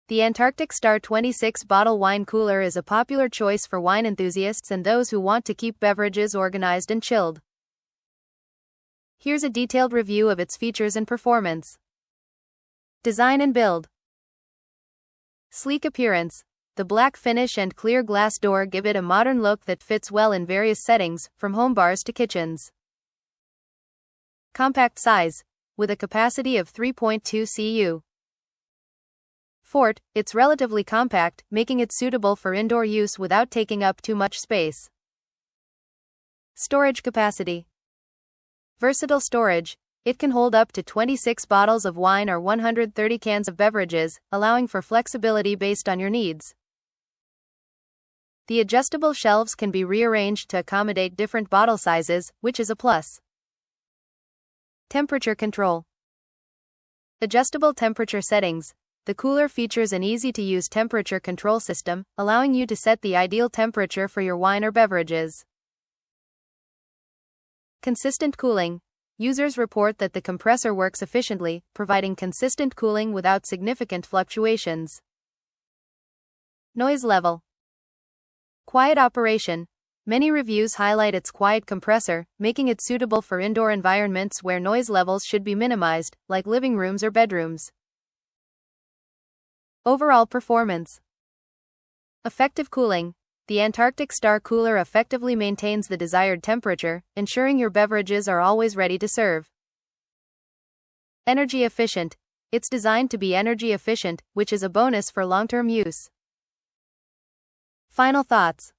The Antarctic Star 26 bottle wine cooler is a popular choice for wine enthusiasts and those who want to keep beverages organized and chilled. Here's a detailed review of its features and performance. Design and build. Sleek appearance. The black finish and clear glass door give it a modern look that fits well in various settings, from home bars to kitchens. Compact size. With a capacity of 3.2 cu. Fort, it's relatively compact, making it suitable for indoor use without taking up too much space. Storage capacity. Versatile storage. It can hold up to 26 bottles of wine or 130 cans of beverages, allowing for flexibility based on your needs. The adjustable shelves can be rearranged to accommodate different bottle sizes, which is a plus. Temperature control. Adjustable temperature settings. The cooler features an easy-to-use temperature control system, allowing you to set the ideal temperature for your wine or beverages. Consistent cooling. Users report that the compressor works efficiently, providing consistent cooling without significant fluctuations. Noise level. Quiet operation. Many reviews highlight its quiet compressor, making it suitable for indoor environments where noise levels should be minimized, like living rooms or bedrooms. Overall performance. Effective cooling. The Antarctic Star Cooler effectively maintains the desired temperature, ensuring your beverages are always ready to serve. Energy efficient. It's designed to be energy efficient, which is a bonus for long-term use. Final thoughts.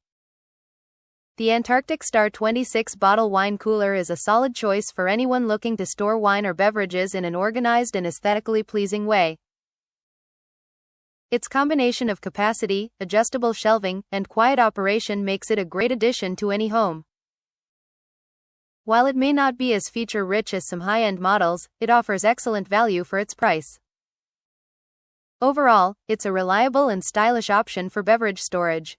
The Antarctic Star 26 bottle wine cooler is a solid choice for anyone looking to store wine or beverages in an organized and aesthetically pleasing way. Its combination of capacity, adjustable shelving, and quiet operation makes it a great addition to any home. While it may not be as feature-rich as some high-end models, it offers excellent value for its price. Overall, it's a reliable and stylish option for beverage storage.